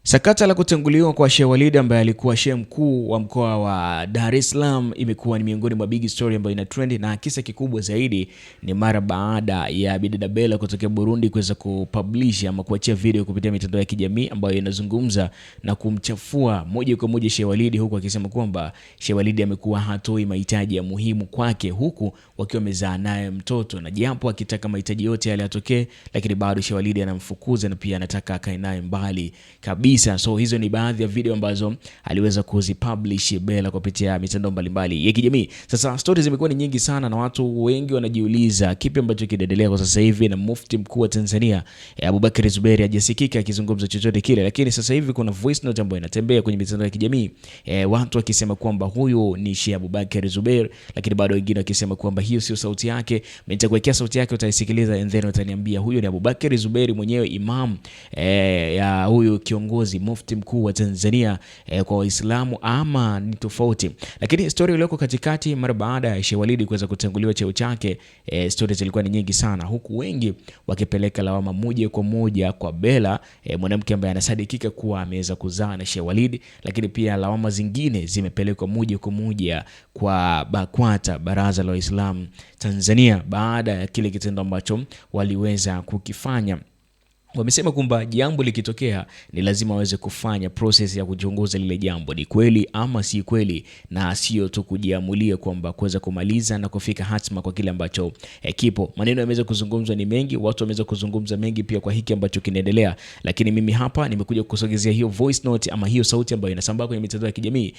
Sakata la kutenguliwa kwa Sheikh Walid ambaye alikuwa shehe mkuu wa mkoa wa Dar es Salaam imekuwa ni miongoni mwa big story ambayo ina trend, na kisa kikubwa zaidi ni mara baada ya Bidada Bella kutoka Burundi kuweza kupublish ama kuachia video kupitia mitandao ya kijamii ambayo inazungumza na kumchafua moja kwa moja Sheikh Walid, huku akisema kwamba Sheikh Walid amekuwa hatoi mahitaji ya muhimu kwake, huku wakiwa wamezaa naye mtoto, na japo akitaka mahitaji yote yale yatokee, lakini bado Sheikh Walid anamfukuza na pia anataka akae naye mbali kabisa. So hizo ni baadhi ya video ambazo aliweza kuzipublish Bella kupitia mitandao mbalimbali ya kijamii. Sasa stories zimekuwa ni nyingi sana na watu wengi wanajiuliza kipi ambacho kinaendelea kwa sasa hivi, na mufti mkuu wa Tanzania Abubakar Zuberi hajasikika akizungumza chochote kile, lakini sasa hivi kuna voice note ambayo inatembea kwenye mitandao ya kijamii, watu wakisema kwamba huyo ni Sheikh Abubakar Zuberi, lakini bado wengine wakisema kwamba hiyo sio sauti yake. Mimi nitakuwekea sauti yake, utaisikiliza and then utaniambia huyo ni Abubakar Zuberi mwenyewe, imam ya huyo kiongozi mufti mkuu wa Tanzania kwa Waislamu, ama ni tofauti. Lakini story iliyoko katikati mara baada ya Sheikh Walid kuweza kutenguliwa cheo chake, stories zilikuwa ni nyingi sana, huku wengi wakipeleka lawama moja kwa moja kwa Bella, mwanamke ambaye anasadikika kuwa ameweza kuzaa na Sheikh Walid, lakini pia lawama zingine zimepelekwa moja kwa moja kwa BAKWATA, Baraza la Waislamu Tanzania, baada ya kile kitendo ambacho waliweza kukifanya. Wamesema kwamba jambo likitokea ni lazima waweze kufanya process ya kuchunguza lile jambo ni kweli ama si kweli, na sio tu kujiamulia kwamba kuweza kumaliza na kufika hatima kwa kile ambacho kipo. Maneno yameweza kuzungumzwa ni mengi, watu wameweza kuzungumza mengi pia kwa hiki ambacho kinaendelea, lakini mimi hapa nimekuja kusogezea hiyo voice note ama hiyo sauti ambayo inasambaa kwenye mitandao ya kijamii,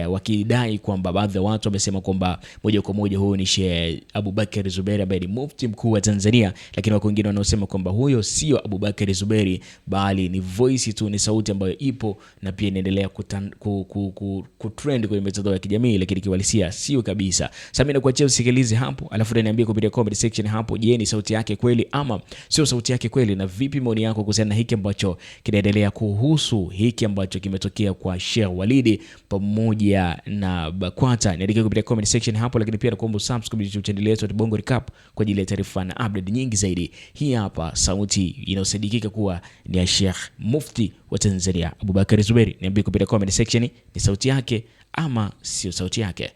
wakidai kwamba baadhi ya watu wamesema kwamba moja kwa moja huyo ni Sheikh Abubakar Zuberi ambaye ni mufti mkuu wa Tanzania, lakini wako wengine wanaosema kwamba huyo sio Abubakar Zuberi bali ni voice tu, ni sauti ambayo ipo na pia inaendelea kutrend kwenye mitandao ya kijamii, lakini kiwalisia sio kabisa. Sasa mimi nakuachia usikilize hapo, alafu niambie kupitia comment section hapo, je, ni sauti yake kweli ama sio sauti yake kweli, na vipi maoni yako kuhusiana na hiki ambacho kinaendelea kuhusu hiki ambacho kimetokea kwa Sheikh Walid pamoja na BAKWATA. Niandike kupitia comment section hapo, lakini pia nakuomba subscribe YouTube channel yetu Bongo Recap kwa ajili ya taarifa na update nyingi zaidi. Hii hapa sauti inayosadikika kuwa ni ya Sheikh Mufti wa Tanzania Abubakar Zuberi. Niambie kupitia comment section ni sauti yake ama sio sauti yake.